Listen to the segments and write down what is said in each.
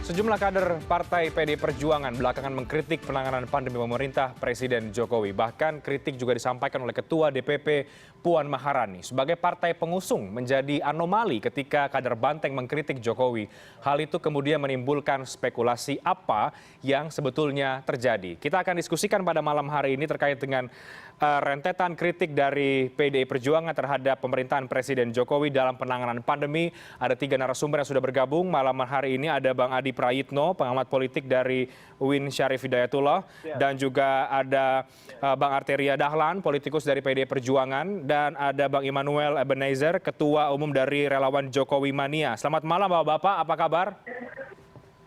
Sejumlah kader Partai PD Perjuangan belakangan mengkritik penanganan pandemi pemerintah Presiden Jokowi. Bahkan kritik juga disampaikan oleh Ketua DPP Puan Maharani. Sebagai partai pengusung menjadi anomali ketika kader Banteng mengkritik Jokowi. Hal itu kemudian menimbulkan spekulasi apa yang sebetulnya terjadi. Kita akan diskusikan pada malam hari ini terkait dengan rentetan kritik dari PDI Perjuangan terhadap pemerintahan Presiden Jokowi dalam penanganan pandemi. Ada 3 narasumber yang sudah bergabung malam hari ini. Ada Bang Adi Prayitno, pengamat politik dari UIN Syarif Hidayatullah. Dan juga ada Bang Arteria Dahlan, politikus dari PDI Perjuangan. Dan ada Bang Immanuel Ebenezer, Ketua Umum dari Relawan Jokowi Mania. Selamat malam Bapak-Bapak, apa kabar?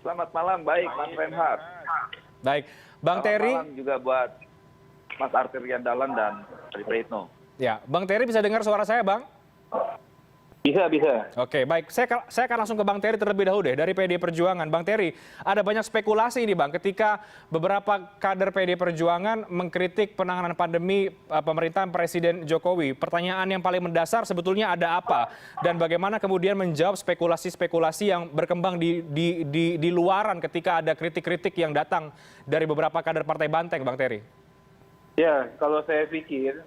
Selamat malam, baik Mas Renhard. Baik, Bang Terry. Selamat malam juga buat Mas Arteria Dahlan dan Adi Prayitno. Ya, Bang Terry bisa dengar suara saya, Bang? Bisa. Oke, baik. Saya akan langsung ke Bang Terry terlebih dahulu deh, dari PDI Perjuangan. Bang Terry, ada banyak spekulasi ini, Bang, ketika beberapa kader PDI Perjuangan mengkritik penanganan pandemi pemerintahan Presiden Jokowi. Pertanyaan yang paling mendasar sebetulnya ada apa? Dan bagaimana kemudian menjawab spekulasi-spekulasi yang berkembang di luaran ketika ada kritik-kritik yang datang dari beberapa kader Partai Banteng, Bang Terry? Ya, kalau saya pikir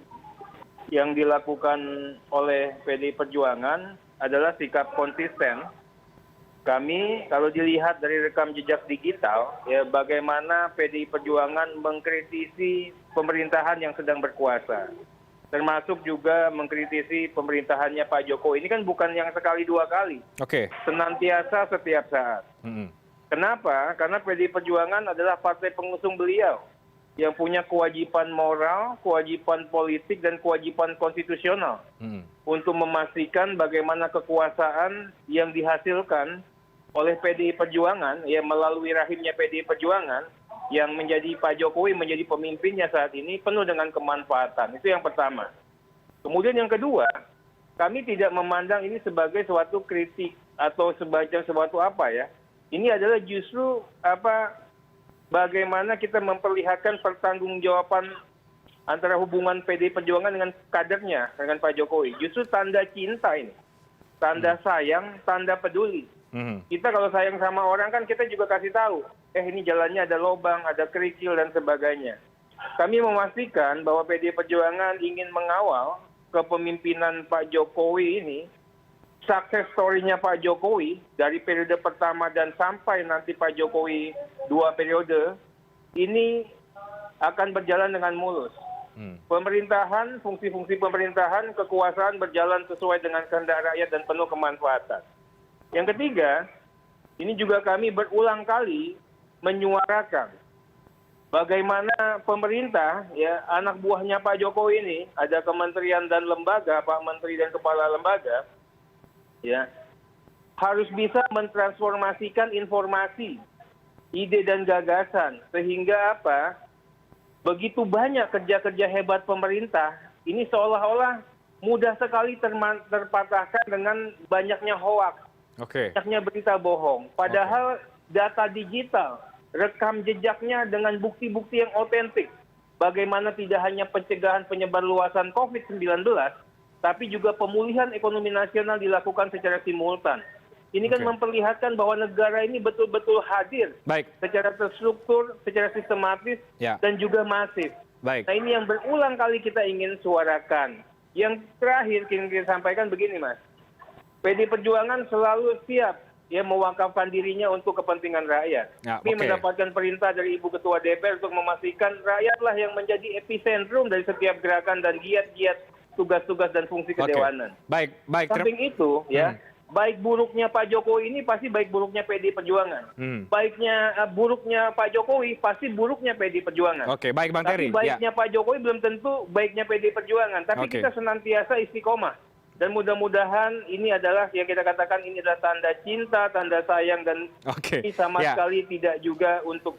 yang dilakukan oleh PDI Perjuangan adalah sikap konsisten. Kami kalau dilihat dari rekam jejak digital, ya bagaimana PDI Perjuangan mengkritisi pemerintahan yang sedang berkuasa. Termasuk juga mengkritisi pemerintahannya Pak Jokowi. Ini kan bukan yang sekali 2 kali. Oke. Senantiasa setiap saat. Kenapa? Karena PDI Perjuangan adalah partai pengusung beliau yang punya kewajiban moral, kewajiban politik, dan kewajiban konstitusional untuk memastikan bagaimana kekuasaan yang dihasilkan oleh PDI Perjuangan, ya melalui rahimnya PDI Perjuangan, yang menjadi Pak Jokowi menjadi pemimpinnya saat ini penuh dengan kemanfaatan. Itu yang pertama. Kemudian yang kedua, kami tidak memandang ini sebagai suatu kritik atau semacam suatu apa ya. Ini adalah justru bagaimana kita memperlihatkan pertanggungjawaban antara hubungan PDI Perjuangan dengan kadernya, dengan Pak Jokowi. Justru tanda cinta ini, tanda sayang, tanda peduli. Kita kalau sayang sama orang kan kita juga kasih tahu, ini jalannya ada lubang, ada kerikil, dan sebagainya. Kami memastikan bahwa PDI Perjuangan ingin mengawal kepemimpinan Pak Jokowi ini, sukses story-nya Pak Jokowi dari periode pertama dan sampai nanti Pak Jokowi 2 periode, ini akan berjalan dengan mulus. Pemerintahan, fungsi-fungsi pemerintahan, kekuasaan berjalan sesuai dengan kehendak rakyat dan penuh kemanfaatan. Yang ketiga, ini juga kami berulang kali menyuarakan bagaimana pemerintah, ya anak buahnya Pak Jokowi ini, ada kementerian dan lembaga, Pak Menteri dan Kepala Lembaga, ya harus bisa mentransformasikan informasi, ide dan gagasan, sehingga begitu banyak kerja-kerja hebat pemerintah ini seolah-olah mudah sekali terpatahkan dengan banyaknya hoaks, banyaknya berita bohong. Padahal data digital, rekam jejaknya dengan bukti-bukti yang otentik, bagaimana tidak hanya pencegahan penyebarluasan COVID-19, tapi juga pemulihan ekonomi nasional dilakukan secara simultan. Ini kan memperlihatkan bahwa negara ini betul-betul hadir secara terstruktur, secara sistematis, dan juga masif. Nah ini yang berulang kali kita ingin suarakan. Yang terakhir ingin kita sampaikan begini, Mas. PDI Perjuangan selalu siap mewakafkan dirinya untuk kepentingan rakyat. Kami mendapatkan perintah dari Ibu Ketua DPR untuk memastikan rakyatlah yang menjadi epicentrum dari setiap gerakan dan giat-giat tugas-tugas dan fungsi kedewanan. Baik. Samping itu, baik buruknya Pak Jokowi ini pasti baik buruknya PDI Perjuangan. Baiknya buruknya Pak Jokowi pasti buruknya PDI Perjuangan. Baik Bang Terry. Tapi baiknya Pak Jokowi belum tentu baiknya PDI Perjuangan. Tapi kita senantiasa istiqomah. Dan mudah-mudahan ini adalah yang kita katakan ini adalah tanda cinta, tanda sayang, dan ini sama sekali tidak juga untuk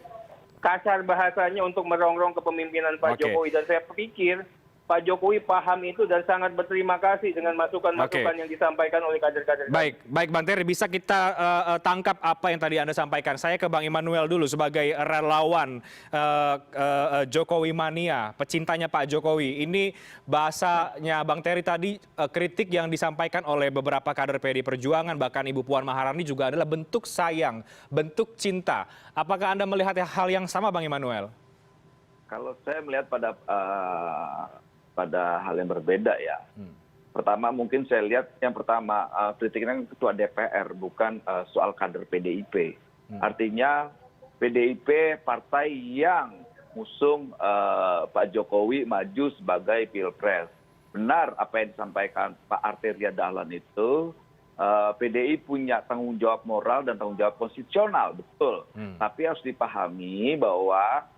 kasar bahasanya untuk merongrong kepemimpinan Pak Jokowi. Dan saya pikir Pak Jokowi paham itu dan sangat berterima kasih dengan masukan-masukan yang disampaikan oleh kader-kader. Baik Bang Terry, bisa kita tangkap apa yang tadi Anda sampaikan. Saya ke Bang Immanuel dulu sebagai relawan Jokowi mania, pecintanya Pak Jokowi. Ini bahasanya Bang Terry tadi, kritik yang disampaikan oleh beberapa kader PD Perjuangan, bahkan Ibu Puan Maharani juga adalah bentuk sayang, bentuk cinta. Apakah Anda melihat hal yang sama, Bang Immanuel? Kalau saya melihat pada hal yang berbeda ya. Pertama mungkin saya lihat yang pertama kritiknya ketua DPR bukan soal kader PDIP. Artinya PDIP partai yang ngusung Pak Jokowi maju sebagai Pilpres. Benar apa yang disampaikan Pak Arteria Dahlan itu, PDI punya tanggung jawab moral dan tanggung jawab konstitusional, betul. Tapi harus dipahami bahwa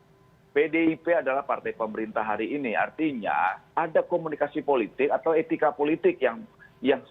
PDIP adalah partai pemerintah hari ini. Artinya ada komunikasi politik atau etika politik yang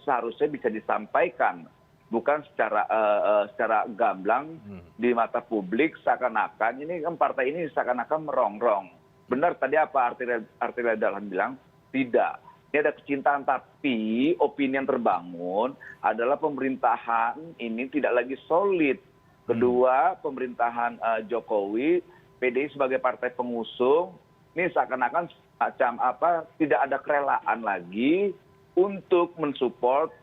seharusnya bisa disampaikan. Bukan secara gamblang di mata publik seakan-akan ini kan partai ini seakan-akan merongrong. Benar tadi apa Arteria Dahlan bilang? Tidak. Ini ada kecintaan, tapi opini yang terbangun adalah pemerintahan ini tidak lagi solid. Kedua, pemerintahan Jokowi, PDI sebagai partai pengusung, ini seakan-akan macam apa, tidak ada kerelaan lagi untuk mensupport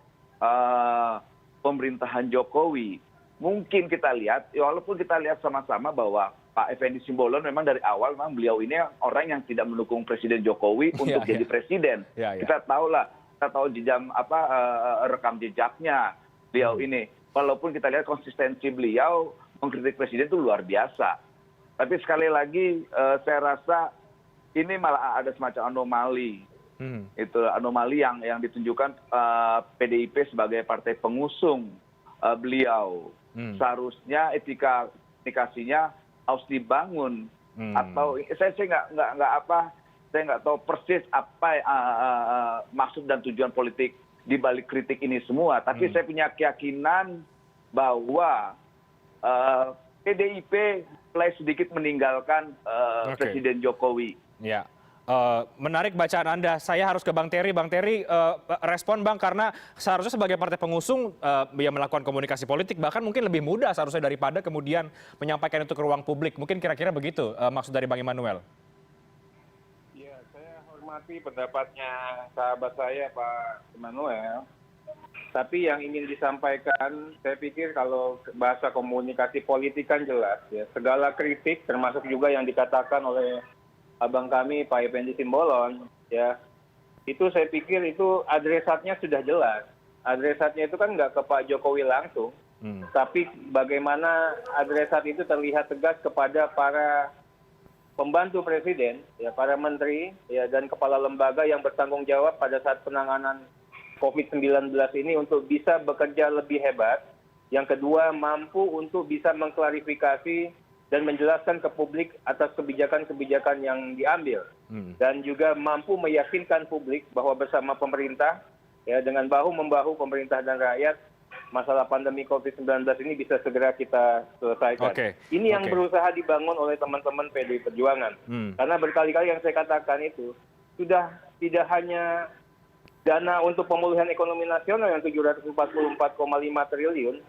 pemerintahan Jokowi. Mungkin kita lihat, walaupun kita lihat sama-sama bahwa Pak Effendi Simbolon memang dari awal memang beliau ini orang yang tidak mendukung Presiden Jokowi untuk jadi presiden. Kita tahu lah, kita tahu rekam jejaknya beliau ini. Walaupun kita lihat konsistensi beliau mengkritik presiden itu luar biasa. Tapi sekali lagi saya rasa ini malah ada semacam anomali. Itu anomali yang ditunjukkan PDIP sebagai partai pengusung beliau. Seharusnya etika komunikasinya harus dibangun. Atau saya nggak tahu persis apa maksud dan tujuan politik di balik kritik ini semua. Tapi saya punya keyakinan bahwa PDIP mulai sedikit meninggalkan Presiden Jokowi. Ya, menarik bacaan Anda. Saya harus ke Bang Terry. Bang Terry, respon Bang, karena seharusnya sebagai partai pengusung yang melakukan komunikasi politik bahkan mungkin lebih mudah seharusnya daripada kemudian menyampaikan itu ke ruang publik. Mungkin kira-kira begitu maksud dari Bang Immanuel. Ya, saya hormati pendapatnya sahabat saya Pak Immanuel. Tapi yang ingin disampaikan, saya pikir kalau bahasa komunikasi politik kan jelas ya. Segala kritik termasuk juga yang dikatakan oleh abang kami Pak Effendi Simbolon ya. Itu saya pikir itu adresatnya sudah jelas. Adresatnya itu kan nggak ke Pak Jokowi langsung. Tapi bagaimana adresat itu terlihat tegas kepada para pembantu presiden, ya, para menteri ya, dan kepala lembaga yang bertanggung jawab pada saat penanganan COVID-19 ini untuk bisa bekerja lebih hebat. Yang kedua, mampu untuk bisa mengklarifikasi dan menjelaskan ke publik atas kebijakan-kebijakan yang diambil. Dan juga mampu meyakinkan publik bahwa bersama pemerintah, ya, dengan bahu-membahu pemerintah dan rakyat, masalah pandemi COVID-19 ini bisa segera kita selesaikan. Ini yang berusaha dibangun oleh teman-teman PDI Perjuangan. Karena berkali-kali yang saya katakan itu, sudah tidak hanya dana untuk pemulihan ekonomi nasional yang 744,5 triliun,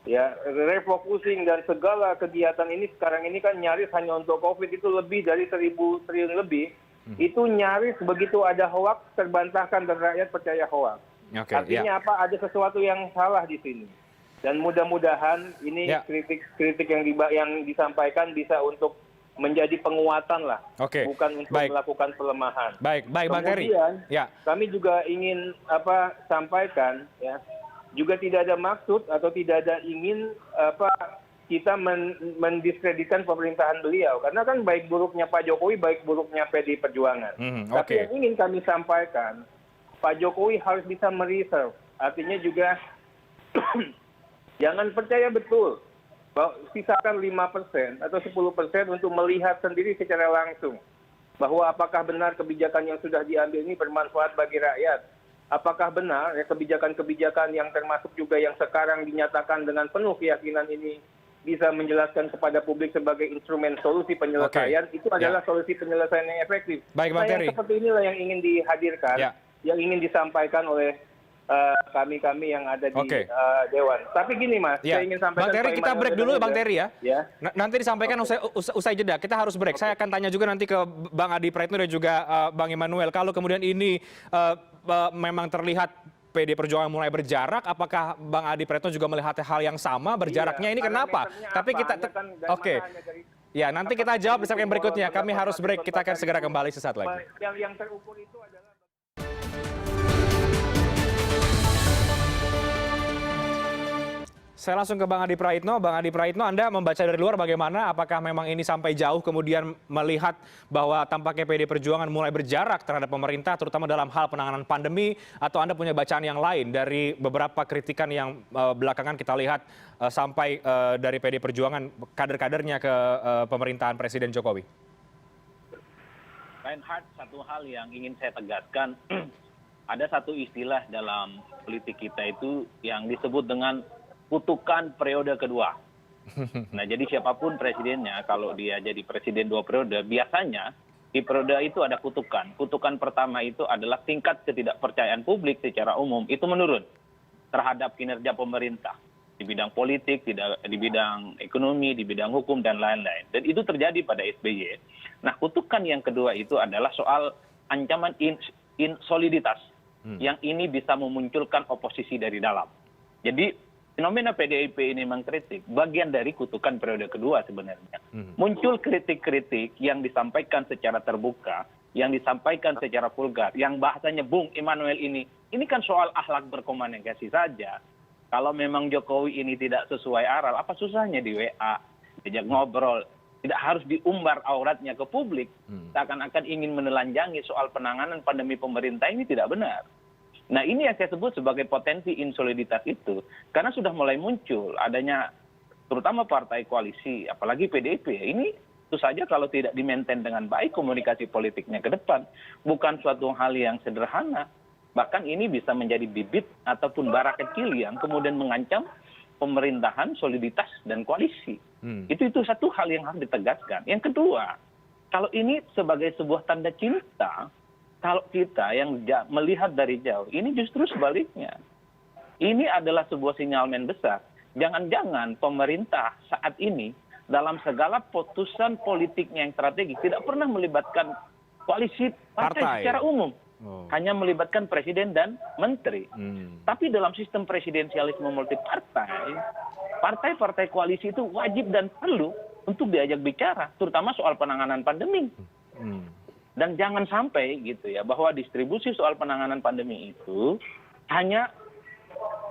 ya, refocusing dan segala kegiatan ini sekarang ini kan nyaris hanya untuk COVID itu lebih dari 1.000 triliun lebih. Itu nyaris begitu ada hoax terbantahkan dan rakyat percaya hoax. Artinya apa? Ada sesuatu yang salah di sini. Dan mudah-mudahan ini kritik yang disampaikan bisa untuk menjadi penguatan lah, bukan untuk melakukan pelemahan. Baik, Bang Terry. Kemudian kami juga ingin sampaikan, ya, juga tidak ada maksud atau tidak ada ingin kita mendiskreditkan pemerintahan beliau, karena kan baik buruknya Pak Jokowi, baik buruknya PDI Perjuangan. Tapi yang ingin kami sampaikan, Pak Jokowi harus bisa mereserve, artinya juga jangan percaya betul. Sisakan 5% atau 10% untuk melihat sendiri secara langsung bahwa apakah benar kebijakan yang sudah diambil ini bermanfaat bagi rakyat. Apakah benar ya kebijakan-kebijakan yang termasuk juga yang sekarang dinyatakan dengan penuh keyakinan ini bisa menjelaskan kepada publik sebagai instrumen solusi penyelesaian, itu adalah solusi penyelesaian yang efektif. Baik, Bang Terry. Yang seperti inilah yang ingin dihadirkan, yang ingin disampaikan oleh kami yang ada di Dewan. Tapi gini Mas, saya ingin sampaikan... Bang Terry, kita break dulu Bang Terry ya. Nanti disampaikan usai jeda. Kita harus break. Saya akan tanya juga nanti ke Bang Adi Praitno dan juga Bang Immanuel. Kalau kemudian ini memang terlihat PD Perjuangan mulai berjarak, apakah Bang Adi Praitno juga melihat hal yang sama? Berjaraknya ini kenapa? Tapi kita... Ya, nanti kita jawab di segmen berikutnya. Kami harus break. Kita akan segera kembali sesaat lagi. Yang terukur itu adalah... Saya langsung ke Bang Adi Praitno. Bang Adi Praitno, Anda membaca dari luar bagaimana? Apakah memang ini sampai jauh kemudian melihat bahwa tampaknya PD Perjuangan mulai berjarak terhadap pemerintah, terutama dalam hal penanganan pandemi, atau Anda punya bacaan yang lain dari beberapa kritikan yang belakangan kita lihat sampai dari PD Perjuangan, kader-kadernya ke pemerintahan Presiden Jokowi? Reinhardt, satu hal yang ingin saya tegaskan, ada satu istilah dalam politik kita itu yang disebut dengan kutukan periode kedua. Nah, jadi siapapun presidennya, kalau dia jadi presiden 2 periode, biasanya di periode itu ada kutukan. Kutukan pertama itu adalah tingkat ketidakpercayaan publik secara umum itu menurun terhadap kinerja pemerintah di bidang politik, di bidang ekonomi, di bidang hukum, dan lain-lain. Dan itu terjadi pada SBY. Nah, kutukan yang kedua itu adalah soal ancaman insoliditas, yang ini bisa memunculkan oposisi dari dalam. Jadi, fenomena PDIP ini mengkritik bagian dari kutukan periode kedua sebenarnya. Muncul kritik-kritik yang disampaikan secara terbuka, yang disampaikan secara vulgar, yang bahasanya Bung Immanuel ini kan soal akhlak berkomunikasi saja. Kalau memang Jokowi ini tidak sesuai aral, apa susahnya di WA, diajak ngobrol, tidak harus diumbar auratnya ke publik, seakan-akan ingin menelanjangi soal penanganan pandemi pemerintah ini tidak benar. Nah, ini yang saya sebut sebagai potensi insoliditas itu. Karena sudah mulai muncul adanya terutama partai koalisi, apalagi PDIP. Ini tentu saja kalau tidak di-maintain dengan baik komunikasi politiknya ke depan, bukan suatu hal yang sederhana. Bahkan ini bisa menjadi bibit ataupun bara kecil yang kemudian mengancam pemerintahan, soliditas, dan koalisi. Itu satu hal yang harus ditegaskan. Yang kedua, kalau ini sebagai sebuah tanda cinta, kalau kita yang melihat dari jauh, ini justru sebaliknya. Ini adalah sebuah sinyalmen besar. Jangan-jangan pemerintah saat ini dalam segala putusan politiknya yang strategis tidak pernah melibatkan koalisi partai secara umum. Hanya melibatkan presiden dan menteri. Tapi dalam sistem presidensialisme multipartai, partai-partai koalisi itu wajib dan perlu untuk diajak bicara, terutama soal penanganan pandemi. Dan jangan sampai gitu ya, bahwa distribusi soal penanganan pandemi itu hanya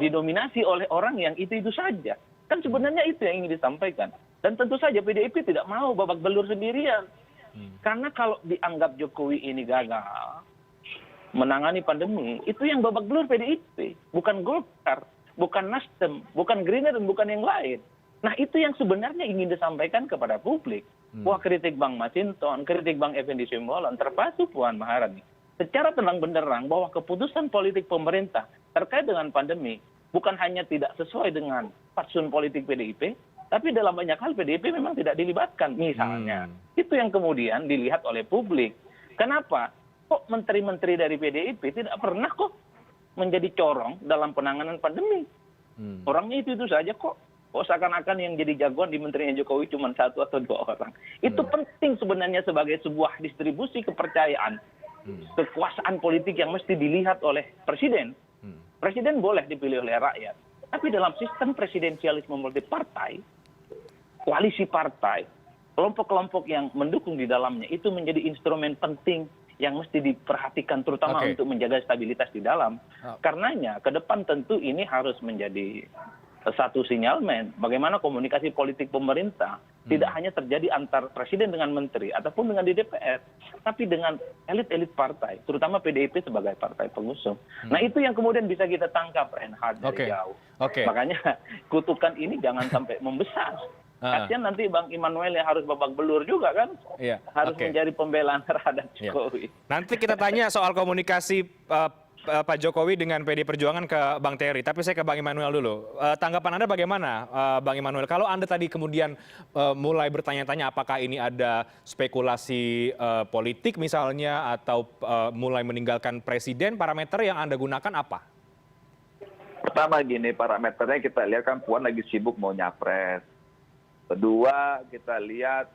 didominasi oleh orang yang itu saja. Kan sebenarnya itu yang ingin disampaikan. Dan tentu saja PDIP tidak mau babak belur sendirian. Karena kalau dianggap Jokowi ini gagal menangani pandemi, itu yang babak belur PDIP. Bukan Golkar, bukan Nasdem, bukan Gerindra, dan bukan yang lain. Nah, itu yang sebenarnya ingin disampaikan kepada publik. Wah, kritik Bang Masinton, kritik Bang Effendi Simbolon, termasuk Puan Maharani, secara terang benderang bahwa keputusan politik pemerintah terkait dengan pandemi bukan hanya tidak sesuai dengan fatsun politik PDIP, tapi dalam banyak hal PDIP memang tidak dilibatkan. Misalnya, itu yang kemudian dilihat oleh publik. Kenapa? Kok menteri-menteri dari PDIP tidak pernah kok menjadi corong dalam penanganan pandemi? Orangnya itu saja kok. Kok seakan-akan yang jadi jagoan di menterinya Jokowi cuma 1 atau 2 orang. Itu penting sebenarnya sebagai sebuah distribusi kepercayaan, kekuasaan politik yang mesti dilihat oleh presiden. Presiden boleh dipilih oleh rakyat. Tapi dalam sistem presidensialisme multipartai, koalisi partai, kelompok-kelompok yang mendukung di dalamnya itu menjadi instrumen penting yang mesti diperhatikan terutama untuk menjaga stabilitas di dalam. Karenanya ke depan tentu ini harus menjadi satu sinyalmen bagaimana komunikasi politik pemerintah tidak hanya terjadi antar presiden dengan menteri ataupun dengan di DPR, tapi dengan elit-elit partai, terutama PDIP sebagai partai pengusung. Nah, itu yang kemudian bisa kita tangkap, Reinhardt, dari jauh. Makanya kutukan ini jangan sampai membesar. Kasian nanti Bang Immanuel yang harus babak belur juga kan, harus menjadi pembelaan terhadap Jokowi. Nanti kita tanya soal komunikasi Pak Jokowi dengan PD Perjuangan ke Bang Terry, tapi saya ke Bang Immanuel dulu. Tanggapan Anda bagaimana, Bang Immanuel? Kalau Anda tadi kemudian mulai bertanya-tanya apakah ini ada spekulasi politik misalnya, atau mulai meninggalkan presiden, parameter yang Anda gunakan apa? Pertama gini, parameternya kita lihat kan Puan lagi sibuk mau nyapres. Kedua, kita lihat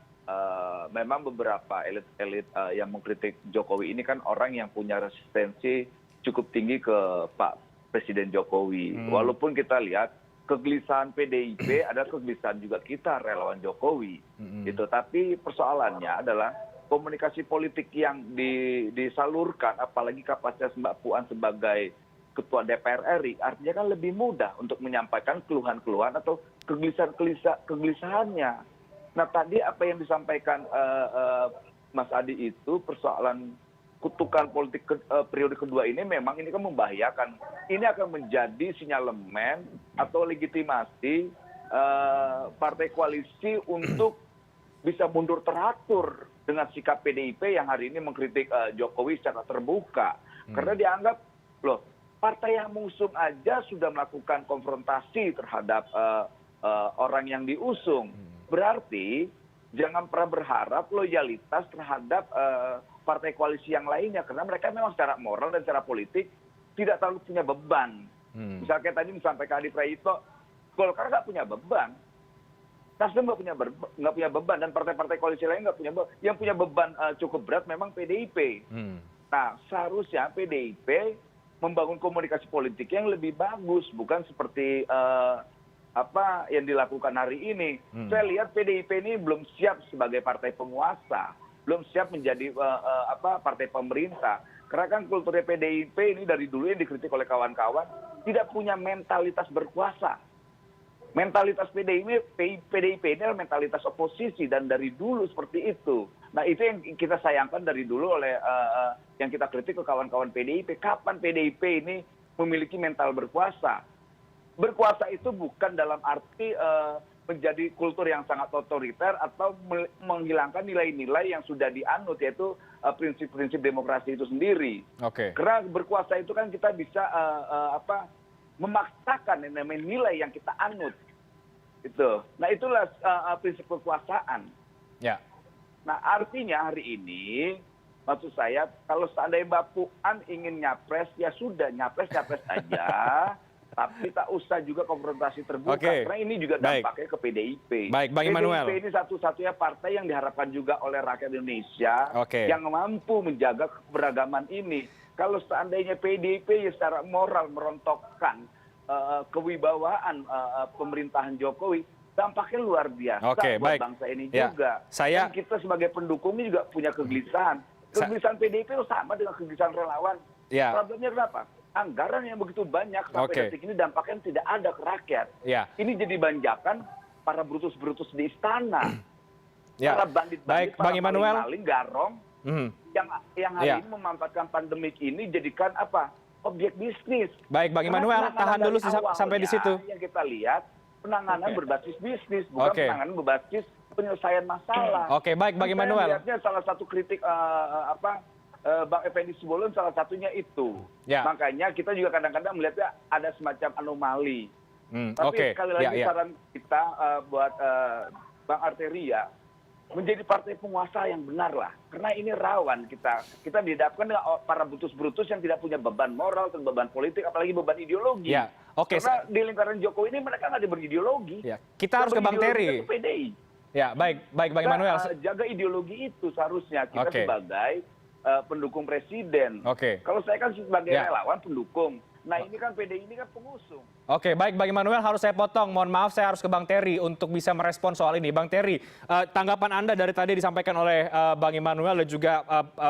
memang beberapa elit-elit yang mengkritik Jokowi ini kan orang yang punya resistensi cukup tinggi ke Pak Presiden Jokowi. Walaupun kita lihat kegelisahan PDIP ada kegelisahan juga kita relawan Jokowi. Gitu. Tapi persoalannya adalah komunikasi politik yang disalurkan, apalagi kapasitas Mbak Puan sebagai Ketua DPR RI, artinya kan lebih mudah untuk menyampaikan keluhan-keluhan atau kegelisahannya. Nah tadi apa yang disampaikan Mas Adi itu persoalan kutukan politik periode kedua ini memang ini kan membahayakan. Ini akan menjadi sinyalemen atau legitimasi partai koalisi untuk bisa mundur teratur dengan sikap PDIP yang hari ini mengkritik Jokowi secara terbuka. Karena dianggap, loh partai yang mengusung aja sudah melakukan konfrontasi terhadap orang yang diusung. Berarti jangan pernah berharap loyalitas terhadap partai koalisi yang lainnya. Karena mereka memang secara moral dan secara politik tidak terlalu punya beban. Misalnya tadi disampaikan Adi Prayitno, Golkar nggak punya beban. Nasdem nggak punya beban. Dan partai-partai koalisi lain nggak punya beban. Yang punya beban cukup berat memang PDIP. Nah seharusnya PDIP membangun komunikasi politik yang lebih bagus. Bukan seperti apa yang dilakukan hari ini. Saya lihat PDIP ini belum siap sebagai partai penguasa, belum siap menjadi partai pemerintah. Karena kan kulturnya PDIP ini dari dulu yang dikritik oleh kawan-kawan tidak punya mentalitas berkuasa. Mentalitas PDIP ini adalah mentalitas oposisi dan dari dulu seperti itu. Nah itu yang kita sayangkan dari dulu oleh yang kita kritik ke kawan-kawan PDIP. Kapan PDIP ini memiliki mental berkuasa? Berkuasa itu bukan dalam arti menjadi kultur yang sangat otoriter atau menghilangkan nilai-nilai yang sudah dianut, yaitu prinsip-prinsip demokrasi itu sendiri. Karena berkuasa itu kan kita bisa memaksakan nilai yang kita anut. Itu. Nah itulah prinsip kekuasaan. Ya. Nah artinya hari ini, maksud saya kalau seandainya Mbak Puan ingin nyapres, ya sudah nyapres aja. Tapi tak usah juga konfrontasi terbuka. Karena ini juga dampaknya ke PDIP. Baik, Bang Immanuel. PDIP ini satu-satunya partai yang diharapkan juga oleh rakyat Indonesia yang mampu menjaga keberagaman ini. Kalau seandainya PDIP secara moral merontokkan kewibawaan pemerintahan Jokowi, dampaknya luar biasa buat bangsa ini juga. Dan kita sebagai pendukung ini juga punya kegelisahan. Kegelisahan PDIP itu sama dengan kegelisahan relawan. Problemnya kenapa? Anggaran yang begitu banyak sampai detik ini dampaknya tidak ada ke rakyat. Ini jadi banjakan para brutus-brutus di istana. Para bandit-bandit, para maling-maling, garong yang hari ini memanfaatkan pandemik ini jadikan apa? Objek bisnis. Baik, Bang Immanuel, tahan dulu sampai di situ. Yang kita lihat penanganan berbasis bisnis, bukan penanganan berbasis penyelesaian masalah. Baik, Bang Immanuel. Saya lihatnya salah satu kritik Bang Effendi Simbolon salah satunya itu. Makanya kita juga kadang-kadang melihatnya ada semacam anomali. Tapi sekali lagi saran kita buat Bang Arteria, menjadi partai penguasa yang benar lah. Karena ini rawan kita dihadapkan dengan para brutus-brutus yang tidak punya beban moral dan beban politik, apalagi beban ideologi. Karena di lingkaran Jokowi ini mereka nggak ada berideologi. Kita harus ke Bang Terry. Itu PDI. Baik Bang Immanuel. Jaga ideologi itu seharusnya kita sebagai pendukung presiden. Kalau saya kan sebagai relawan pendukung. Nah ini kan PDI ini kan pengusung. Baik Bang Immanuel, harus saya potong. Mohon maaf, saya harus ke Bang Terry untuk bisa merespon soal ini. Bang Terry, tanggapan Anda dari tadi disampaikan oleh Bang Immanuel dan juga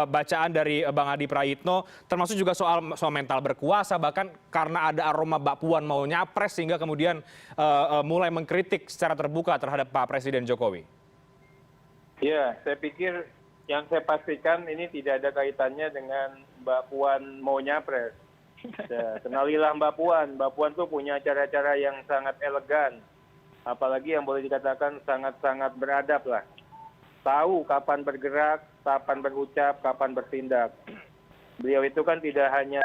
bacaan dari Bang Adi Prayitno, termasuk juga soal mental berkuasa, bahkan karena ada aroma Mbak Puan mau nyapres sehingga kemudian mulai mengkritik secara terbuka terhadap Pak Presiden Jokowi. Ya, saya pikir yang saya pastikan ini tidak ada kaitannya dengan Mbak Puan mau nyapres. Kenalilah Mbak Puan. Mbak Puan tuh punya cara-cara yang sangat elegan. Apalagi yang boleh dikatakan sangat-sangat beradab lah. Tahu kapan bergerak, kapan berucap, kapan bertindak. Beliau itu kan tidak hanya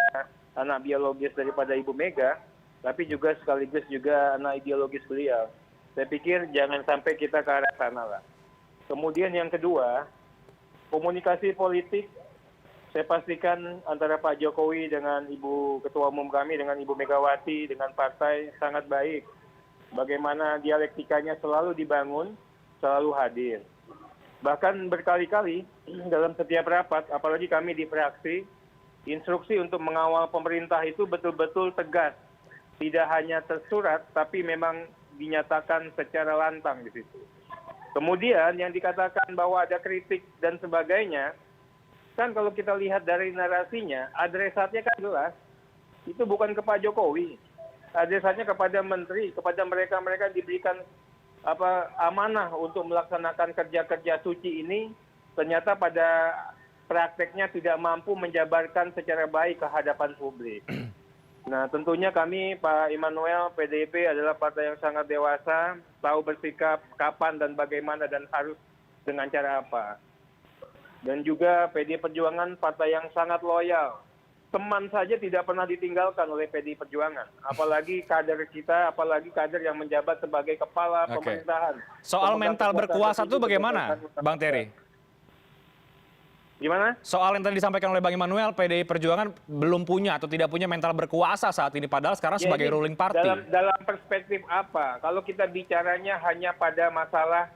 anak biologis daripada Ibu Mega, tapi juga sekaligus juga anak ideologis beliau. Saya pikir jangan sampai kita ke arah sana lah. Kemudian yang kedua, komunikasi politik, saya pastikan antara Pak Jokowi dengan Ibu Ketua Umum kami, dengan Ibu Megawati, dengan partai sangat baik. Bagaimana dialektikanya selalu dibangun, selalu hadir. Bahkan berkali-kali dalam setiap rapat, apalagi kami di fraksi, instruksi untuk mengawal pemerintah itu betul-betul tegas. Tidak hanya tersurat, tapi memang dinyatakan secara lantang di situ. Kemudian yang dikatakan bahwa ada kritik dan sebagainya, kan kalau kita lihat dari narasinya, adresatnya kan jelas. Itu bukan ke Pak Jokowi. Adresatnya kepada menteri, kepada mereka-mereka diberikan amanah untuk melaksanakan kerja-kerja suci ini, ternyata pada prakteknya tidak mampu menjabarkan secara baik ke hadapan publik. Nah, tentunya kami, Pak Immanuel, PDIP adalah partai yang sangat dewasa, tahu bersikap kapan dan bagaimana dan harus dengan cara apa. Dan juga PDI Perjuangan partai yang sangat loyal. Teman saja tidak pernah ditinggalkan oleh PDI Perjuangan. Apalagi kader kita, apalagi kader yang menjabat sebagai kepala pemerintahan. Soal mental berkuasa itu bagaimana, Bang Terry? Gimana? Soal yang tadi disampaikan oleh Bang Immanuel, PDI Perjuangan belum punya atau tidak punya mental berkuasa saat ini, padahal sekarang sebagai ruling party. Dalam perspektif apa? Kalau kita bicaranya hanya pada masalah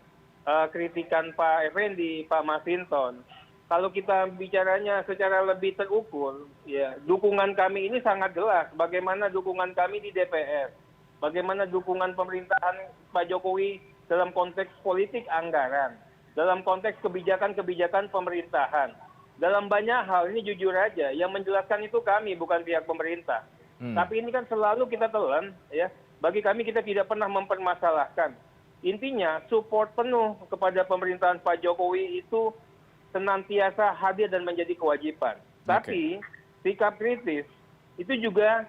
kritikan Pak Effendi, Pak Masinton, kalau kita bicaranya secara lebih terukur, ya dukungan kami ini sangat jelas. Bagaimana dukungan kami di DPR, bagaimana dukungan pemerintahan Pak Jokowi dalam konteks politik anggaran, dalam konteks kebijakan-kebijakan pemerintahan. Dalam banyak hal ini jujur aja, yang menjelaskan itu kami, bukan pihak pemerintah. Tapi ini kan selalu kita telan, ya. Bagi kami kita tidak pernah mempermasalahkan. Intinya support penuh kepada pemerintahan Pak Jokowi itu senantiasa hadir dan menjadi kewajiban. Tapi sikap kritis itu juga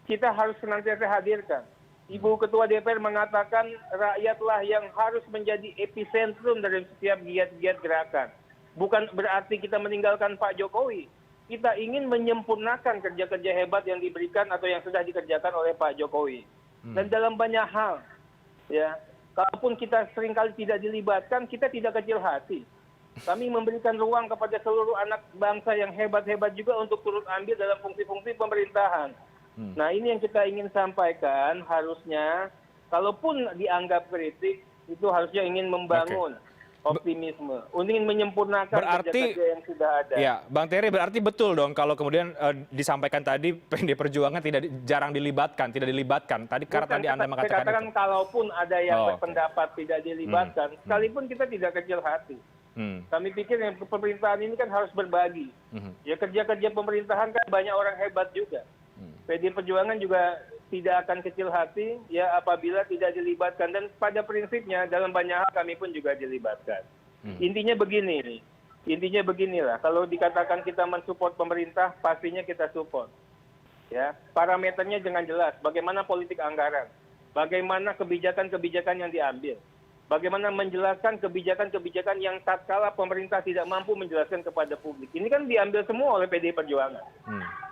kita harus senantiasa hadirkan. Ibu Ketua DPR mengatakan rakyatlah yang harus menjadi epicentrum dari setiap giat-giat gerakan. Bukan berarti kita meninggalkan Pak Jokowi. Kita ingin menyempurnakan kerja-kerja hebat yang diberikan atau yang sudah dikerjakan oleh Pak Jokowi. Dan dalam banyak hal, ya, kalaupun kita seringkali tidak dilibatkan, kita tidak kecil hati. Kami memberikan ruang kepada seluruh anak bangsa yang hebat-hebat juga untuk turut ambil dalam fungsi-fungsi pemerintahan. Nah, ini yang kita ingin sampaikan, harusnya kalaupun dianggap kritik, itu harusnya ingin membangun optimisme, ingin menyempurnakan kerja-kerja yang sudah ada. Ya, Bang Terry, berarti betul dong kalau kemudian disampaikan tadi PDI Perjuangan jarang dilibatkan, tidak dilibatkan. Tadi karena tadi Anda mengatakan saya katakan itu. Kalaupun ada yang berpendapat tidak dilibatkan, sekalipun kita tidak kecil hati. Kami pikir yang pemerintahan ini kan harus berbagi. Ya kerja-kerja pemerintahan kan banyak orang hebat juga. PDI Perjuangan juga tidak akan kecil hati ya apabila tidak dilibatkan. Dan pada prinsipnya dalam banyak hal kami pun juga dilibatkan. Intinya beginilah. Kalau dikatakan kita mensupport pemerintah, pastinya kita support. Ya, parameternya dengan jelas. Bagaimana politik anggaran, bagaimana kebijakan-kebijakan yang diambil. Bagaimana menjelaskan kebijakan-kebijakan yang tatkala pemerintah tidak mampu menjelaskan kepada publik. Ini kan diambil semua oleh PDI Perjuangan.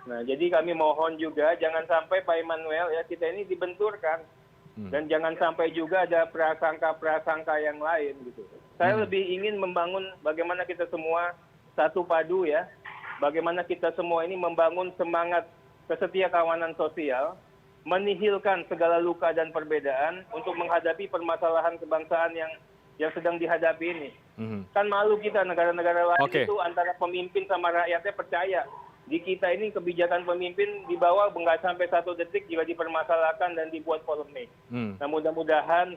Nah, jadi kami mohon juga jangan sampai Pak Immanuel ya kita ini dibenturkan. Dan jangan sampai juga ada prasangka-prasangka yang lain gitu. Saya lebih ingin membangun bagaimana kita semua satu padu ya. Bagaimana kita semua ini membangun semangat kesetiakawanan sosial, menihilkan segala luka dan perbedaan untuk menghadapi permasalahan kebangsaan yang sedang dihadapi ini. Kan malu kita negara-negara lain itu antara pemimpin sama rakyatnya percaya. Di kita ini kebijakan pemimpin di bawah nggak sampai 1 detik juga dipermasalahkan dan dibuat polemik. Nah mudah-mudahan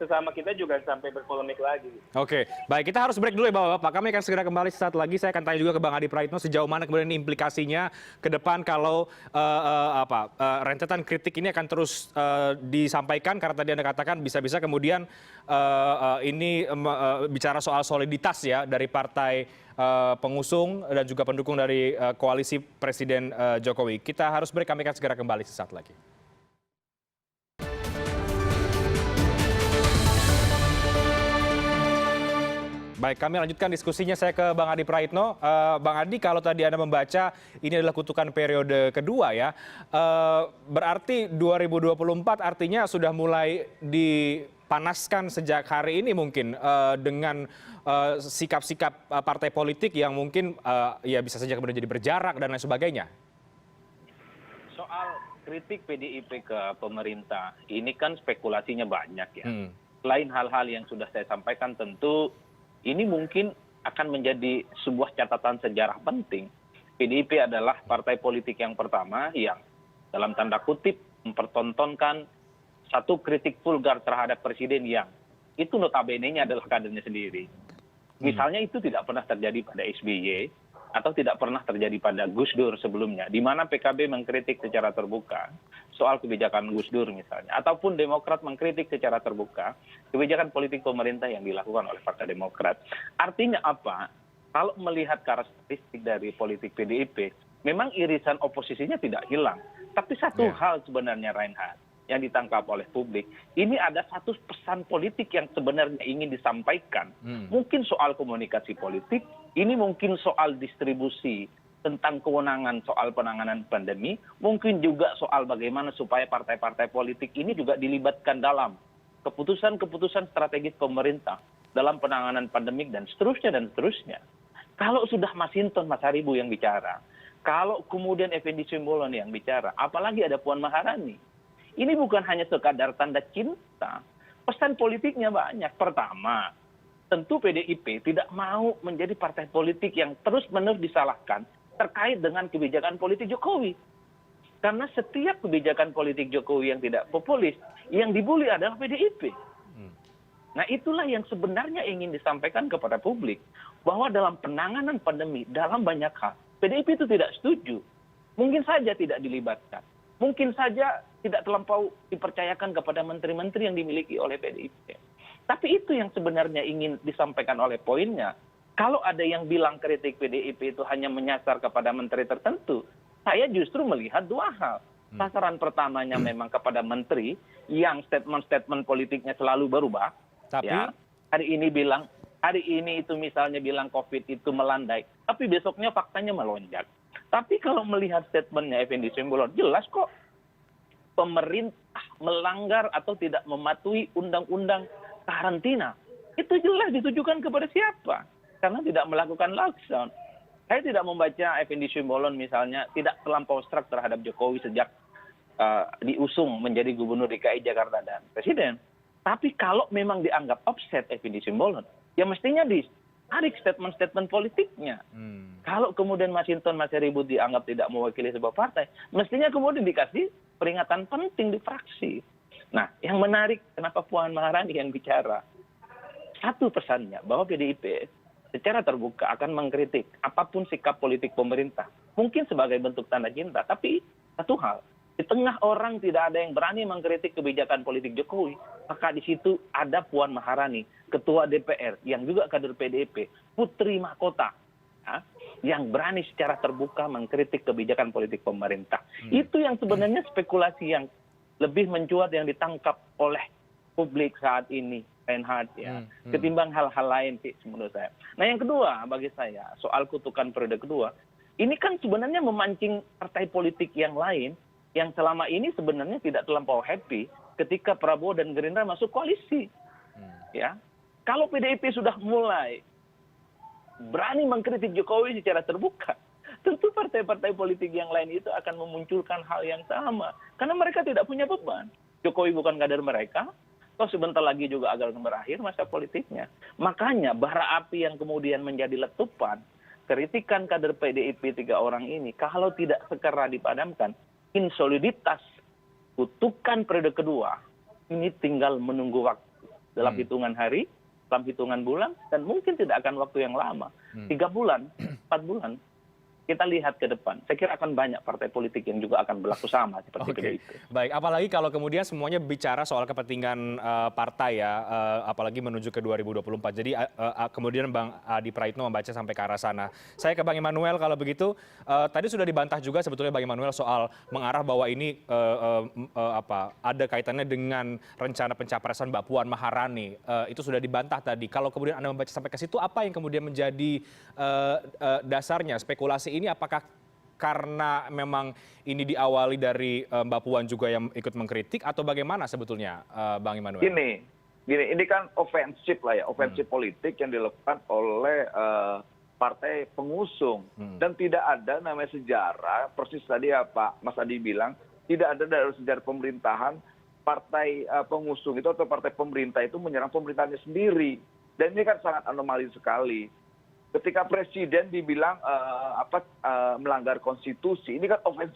sesama kita juga sampai berpolemik lagi. Oke, baik kita harus break dulu ya Bapak-Bapak. Kami akan segera kembali sesaat lagi. Saya akan tanya juga ke Bang Adi Praitno sejauh mana kemudian implikasinya ke depan kalau rentetan kritik ini akan terus disampaikan karena tadi Anda katakan bisa-bisa kemudian ini bicara soal soliditas ya dari partai pengusung dan juga pendukung dari koalisi Presiden Jokowi. Kita harus break, kami akan segera kembali sesaat lagi. Baik, kami lanjutkan diskusinya. Saya ke Bang Adi Praitno. Bang Adi, kalau tadi Anda membaca ini adalah kutukan periode kedua ya, berarti 2024 artinya sudah mulai dipanaskan sejak hari ini mungkin dengan sikap-sikap partai politik yang mungkin ya bisa saja kemudian jadi berjarak dan lain sebagainya. Soal kritik PDIP ke pemerintah, ini kan spekulasinya banyak ya. Selain hal-hal yang sudah saya sampaikan, tentu ini mungkin akan menjadi sebuah catatan sejarah penting. PDIP adalah partai politik yang pertama yang dalam tanda kutip mempertontonkan satu kritik vulgar terhadap presiden yang itu notabene-nya adalah kadernya sendiri. Misalnya itu tidak pernah terjadi pada SBY atau tidak pernah terjadi pada Gus Dur sebelumnya, di mana PKB mengkritik secara terbuka soal kebijakan Gus Dur misalnya, ataupun Demokrat mengkritik secara terbuka kebijakan politik pemerintah yang dilakukan oleh Partai Demokrat. Artinya apa? Kalau melihat karakteristik dari politik PDIP, memang irisan oposisinya tidak hilang. Tapi satu hal sebenarnya, Reinhard, yang ditangkap oleh publik, ini ada satu pesan politik yang sebenarnya ingin disampaikan. Mungkin soal komunikasi politik, ini mungkin soal distribusi tentang kewenangan soal penanganan pandemi, mungkin juga soal bagaimana supaya partai-partai politik ini juga dilibatkan dalam keputusan-keputusan strategis pemerintah dalam penanganan pandemik dan seterusnya dan seterusnya. Kalau sudah Mas Hinton, Mas Haribu yang bicara, kalau kemudian Effendi Simbolon yang bicara, apalagi ada Puan Maharani, ini bukan hanya sekadar tanda cinta, pesan politiknya banyak. Pertama, tentu PDIP tidak mau menjadi partai politik yang terus-menerus disalahkan terkait dengan kebijakan politik Jokowi. Karena setiap kebijakan politik Jokowi yang tidak populis, yang dibully adalah PDIP. Nah itulah yang sebenarnya ingin disampaikan kepada publik, bahwa dalam penanganan pandemi, dalam banyak hal, PDIP itu tidak setuju. Mungkin saja tidak dilibatkan. Mungkin saja tidak terlampau dipercayakan kepada menteri-menteri yang dimiliki oleh PDIP. Tapi itu yang sebenarnya ingin disampaikan oleh poinnya. Kalau ada yang bilang kritik PDIP itu hanya menyasar kepada menteri tertentu, saya justru melihat dua hal. Sasaran pertamanya memang kepada menteri yang statement-statement politiknya selalu berubah. Tapi ya, hari ini itu misalnya bilang COVID itu melandai, tapi besoknya faktanya melonjak. Tapi kalau melihat statementnya Effendi Simbolon, jelas kok pemerintah melanggar atau tidak mematuhi undang-undang karantina. Itu jelas ditujukan kepada siapa? Karena tidak melakukan lockdown. Saya tidak membaca Effendi Simbolon misalnya tidak terlampau struck terhadap Jokowi sejak diusung menjadi gubernur DKI Jakarta dan presiden. Tapi kalau memang dianggap offset Effendi Simbolon, ya mestinya ditarik statement-statement politiknya. Kalau kemudian Mas Hinton, Mas Heribu dianggap tidak mewakili sebuah partai, mestinya kemudian dikasih peringatan penting di fraksi. Nah, yang menarik kenapa Puan Maharani yang bicara, satu pesannya bahwa PDIP secara terbuka akan mengkritik apapun sikap politik pemerintah. Mungkin sebagai bentuk tanda cinta, tapi satu hal, di tengah orang tidak ada yang berani mengkritik kebijakan politik Jokowi, maka di situ ada Puan Maharani, Ketua DPR, yang juga kader PDIP, Putri Mahkota, ya, yang berani secara terbuka mengkritik kebijakan politik pemerintah. Itu yang sebenarnya spekulasi yang lebih mencuat yang ditangkap oleh publik saat ini, Reinhard, ya, ketimbang hal-hal lain sih menurut saya. Nah yang kedua bagi saya, soal kutukan periode kedua, ini kan sebenarnya memancing partai politik yang lain, yang selama ini sebenarnya tidak terlampau happy ketika Prabowo dan Gerindra masuk koalisi. Ya, kalau PDIP sudah mulai berani mengkritik Jokowi secara terbuka, tentu partai-partai politik yang lain itu akan memunculkan hal yang sama. Karena mereka tidak punya beban. Jokowi bukan kader mereka, toh sebentar lagi juga akan berakhir masa politiknya. Makanya bara api yang kemudian menjadi letupan, kritikan kader PDIP 3 orang ini, kalau tidak segera dipadamkan, insoliditas kutukan periode kedua ini tinggal menunggu waktu dalam hitungan hari, dalam hitungan bulan, dan mungkin tidak akan waktu yang lama, 3 bulan, 4 bulan, kita lihat ke depan. Saya kira akan banyak partai politik yang juga akan berlaku sama seperti PDIP. Baik, apalagi kalau kemudian semuanya bicara soal kepentingan partai ya, apalagi menuju ke 2024. Jadi kemudian Bang Adi Praitno membaca sampai ke arah sana. Saya ke Bang Immanuel kalau begitu, tadi sudah dibantah juga sebetulnya Bang Immanuel soal mengarah bahwa ini ada kaitannya dengan rencana pencapresan Mbak Puan Maharani. Itu sudah dibantah tadi. Kalau kemudian Anda membaca sampai ke situ, apa yang kemudian menjadi dasarnya spekulasi ini? Apakah karena memang ini diawali dari Mbak Puan juga yang ikut mengkritik atau bagaimana sebetulnya, Bang Immanuel? Gini, ini kan ofensif lah ya, ofensif politik yang dilakukan oleh partai pengusung. Dan tidak ada namanya sejarah, persis tadi ya Pak Mas Adi bilang, tidak ada dari sejarah pemerintahan partai pengusung itu atau partai pemerintah itu menyerang pemerintahannya sendiri. Dan ini kan sangat anomali sekali. Ketika presiden dibilang melanggar konstitusi, ini kan bukan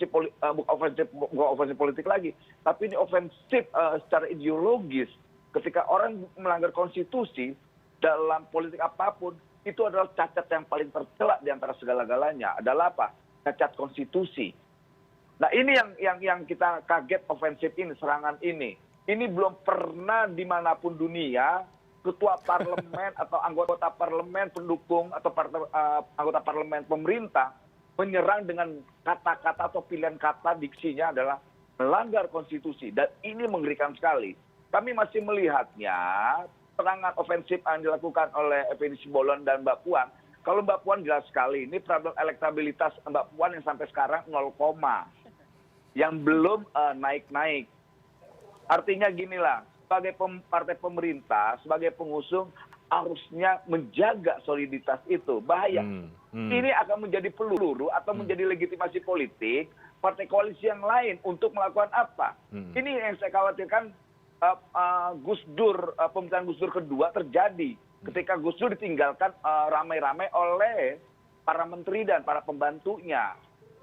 ofensif politik lagi, tapi ini ofensif secara ideologis. Ketika orang melanggar konstitusi dalam politik apapun, itu adalah cacat yang paling tercela di antara segala-galanya. Adalah apa? Cacat konstitusi. Nah ini yang kita kaget ofensif ini, serangan ini. Ini belum pernah dimanapun dunia, ketua parlemen atau anggota parlemen pendukung atau anggota parlemen pemerintah menyerang dengan kata-kata atau pilihan kata diksinya adalah melanggar konstitusi. Dan ini mengerikan sekali. Kami masih melihatnya serangan ofensif yang dilakukan oleh Effendi Simbolon dan Mbak Puan. Kalau Mbak Puan jelas sekali, ini problem elektabilitas Mbak Puan yang sampai sekarang 0, yang belum naik-naik. Artinya ginilah, sebagai partai pemerintah, sebagai pengusung, harusnya menjaga soliditas itu. Bahaya. Ini akan menjadi peluru atau menjadi legitimasi politik partai koalisi yang lain untuk melakukan apa. Ini yang saya khawatirkan Gus Dur, pemerintahan Gus Dur kedua terjadi. Ketika Gus Dur ditinggalkan ramai-ramai oleh para menteri dan para pembantunya.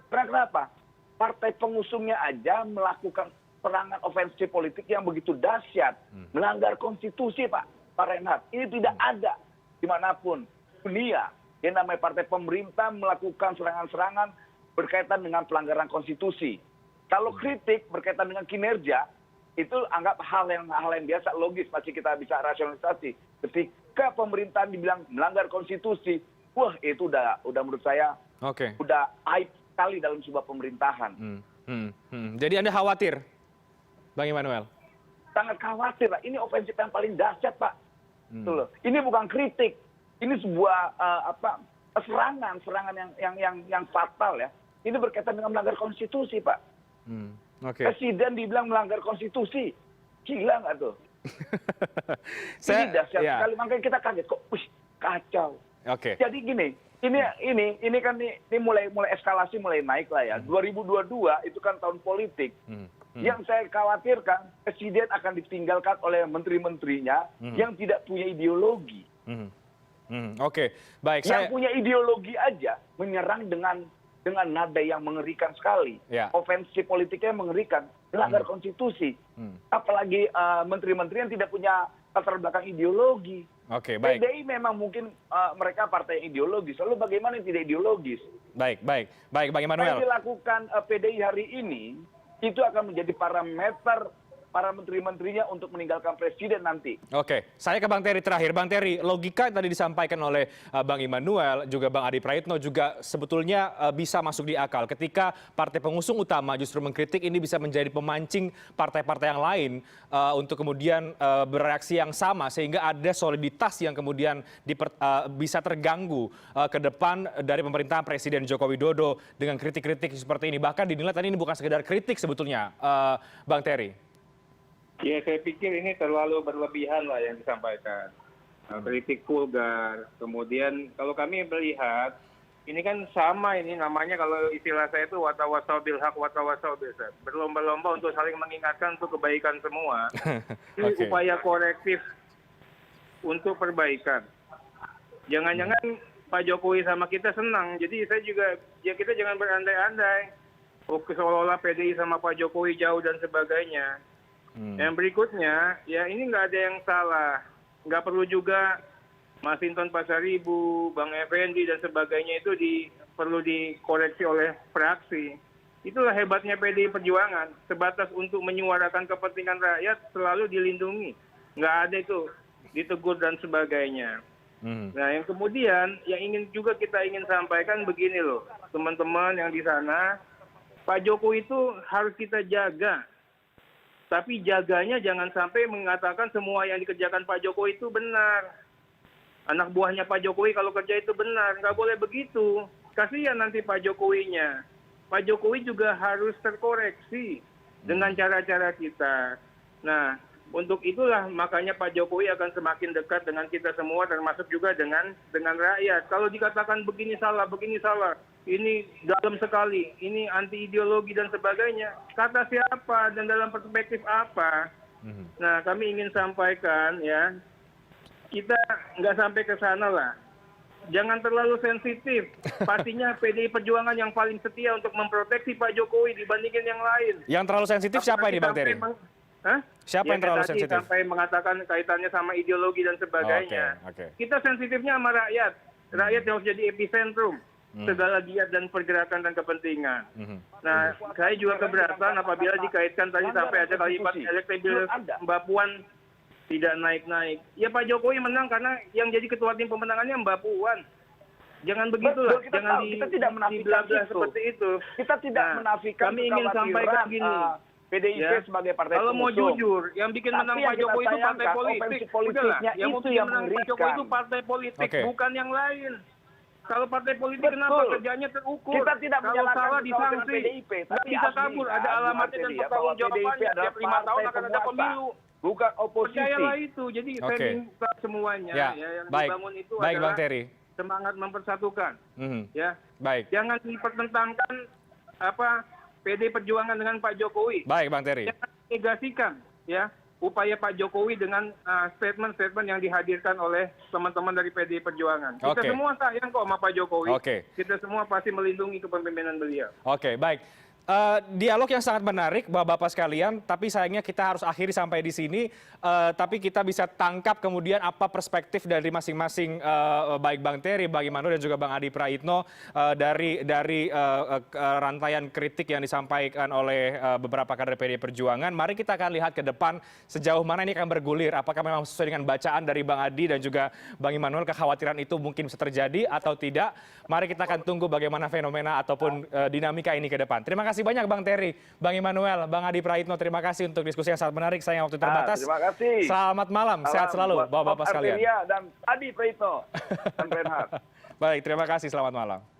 Kenapa? Partai pengusungnya aja melakukan serangan ofensif politik yang begitu dahsyat, melanggar konstitusi Pak Reinhardt. Ini tidak ada dimanapun dunia yang namanya partai pemerintah melakukan serangan-serangan berkaitan dengan pelanggaran konstitusi. Kalau kritik berkaitan dengan kinerja, itu anggap hal yang biasa, logis, masih kita bisa rasionalisasi. Ketika pemerintahan dibilang melanggar konstitusi, wah itu udah menurut saya udah aib sekali dalam sebuah pemerintahan. Jadi Anda khawatir, Bang Immanuel? Sangat khawatir lah. Ini ofensif yang paling dahsyat Pak. Ini bukan kritik, ini sebuah serangan yang fatal ya. Ini berkaitan dengan melanggar konstitusi Pak. Presiden dibilang melanggar konstitusi, gila nggak tuh? Ini dahsyat sekali, makanya kita kaget kok, kacau. Jadi gini, ini kan mulai eskalasi, mulai naik lah ya. 2022 itu kan tahun politik. Yang saya khawatirkan, presiden akan ditinggalkan oleh menteri-menterinya yang tidak punya ideologi. Baik. Yang punya ideologi aja menyerang dengan nada yang mengerikan sekali. Ofensif politiknya mengerikan, melanggar konstitusi. Apalagi menteri-menteri yang tidak punya latar belakang ideologi. PDI memang mungkin mereka partai ideologis. Lalu bagaimana yang tidak ideologis? Baik, Bang Immanuel. Yang dilakukan PDI hari ini, itu akan menjadi parameter para menteri-menterinya untuk meninggalkan presiden nanti. Saya ke Bang Terry terakhir. Bang Terry, logika yang tadi disampaikan oleh Bang Immanuel, juga Bang Adi Praitno juga sebetulnya bisa masuk di akal. Ketika partai pengusung utama justru mengkritik, ini bisa menjadi pemancing partai-partai yang lain untuk kemudian bereaksi yang sama, sehingga ada soliditas yang kemudian bisa terganggu ke depan dari pemerintahan Presiden Joko Widodo dengan kritik-kritik seperti ini. Bahkan dinilai tadi ini bukan sekedar kritik sebetulnya, Bang Terry. Ya, saya pikir ini terlalu berlebihan lah yang disampaikan. Kritik vulgar. Kemudian kalau kami melihat, ini kan sama ini namanya, kalau istilah saya itu watawasau bil haq watawasau bil sabr. Berlomba-lomba untuk saling mengingatkan untuk kebaikan semua. Ini upaya korektif untuk perbaikan. Jangan-jangan Pak Jokowi sama kita senang. Jadi saya juga, ya kita jangan berandai-andai. Seolah-olah PDI sama Pak Jokowi jauh dan sebagainya. Yang berikutnya, ya ini nggak ada yang salah. Nggak perlu juga Mas Hinton Pasaribu, Bang Effendi dan sebagainya itu perlu dikoreksi oleh fraksi. Itulah hebatnya PDI Perjuangan, sebatas untuk menyuarakan kepentingan rakyat selalu dilindungi. Nggak ada itu ditegur dan sebagainya. Nah, yang kemudian yang kita ingin sampaikan begini loh, teman-teman yang di sana, Pak Jokowi itu harus kita jaga. Tapi jaganya jangan sampai mengatakan semua yang dikerjakan Pak Jokowi itu benar. Anak buahnya Pak Jokowi kalau kerja itu benar, nggak boleh begitu. Kasihan nanti Pak Jokowinya. Pak Jokowi juga harus terkoreksi dengan cara-cara kita. Nah, untuk itulah makanya Pak Jokowi akan semakin dekat dengan kita semua, termasuk juga dengan rakyat. Kalau dikatakan begini salah, ini dalam sekali, ini anti ideologi dan sebagainya, kata siapa dan dalam perspektif apa? Nah, kami ingin sampaikan ya, kita nggak sampai ke sana lah. Jangan terlalu sensitif. Pastinya PDI Perjuangan yang paling setia untuk memproteksi Pak Jokowi dibandingin yang lain. Yang terlalu sensitif siapa ini, Bang Terry? Siapa yang terlalu sensitif? Sampai mengatakan kaitannya sama ideologi dan sebagainya. Kita sensitifnya sama rakyat. Rakyat yang harus jadi epicentrum segala giat dan pergerakan dan kepentingan. Nah, saya juga keberatan apabila dikaitkan tadi sampai ada kalimat elektabilitas Mbak Puan tidak naik-naik. Ya Pak Jokowi menang karena yang jadi ketua tim pemenangannya Mbak Puan. Jangan begitulah. Jangan kita tidak menafikan seperti itu. Kita tidak menafikan. Kami ingin sampaikan gini. PDIP sebagai partai kalau mau jujur, yang bikin menang Pak Jokowi itu partai politik. Udahlah, yang bikin menang Pak Jokowi itu partai politik, bukan yang lain. Kalau partai politik kenapa kerjanya terukur? Kita tidak kalau salah disanksi. PDIP, nggak bisa kabur. Ada alamatnya dan pertanggungjawabannya. Setiap 5 tahun akan ada pemilu. Bukan oposisi. Percayalah itu. Jadi saya minta semuanya yang dibangun itu adalah Bang Terry. Semangat mempersatukan. Ya. Baik. Jangan dipertentangkan PD Perjuangan dengan Pak Jokowi. Baik, Bang Terry. Jangan negasikan ya upaya Pak Jokowi dengan statement-statement yang dihadirkan oleh teman-teman dari PD Perjuangan. Kita semua sayang kok sama Pak Jokowi. Kita semua pasti melindungi kepemimpinan beliau. Oke, baik. Dialog yang sangat menarik, Bapak-Bapak sekalian, tapi sayangnya kita harus akhiri sampai di sini. Tapi kita bisa tangkap kemudian apa perspektif dari masing-masing, baik Bang Terry, Bang Immanuel, dan juga Bang Adi Praitno dari rantaian kritik yang disampaikan oleh beberapa kader PDI Perjuangan. Mari kita akan lihat ke depan sejauh mana ini akan bergulir. Apakah memang sesuai dengan bacaan dari Bang Adi dan juga Bang Immanuel, kekhawatiran itu mungkin bisa terjadi atau tidak. Mari kita akan tunggu bagaimana fenomena ataupun dinamika ini ke depan. Terima kasih banyak Bang Terry, Bang Immanuel, Bang Adi Praitno. Terima kasih untuk diskusi yang sangat menarik. Sayang waktu terbatas. Terima kasih. Selamat malam, sehat selalu Bapak-Bapak sekalian. Dan Adi Praitno dan Reinhardt. Baik, terima kasih. Selamat malam.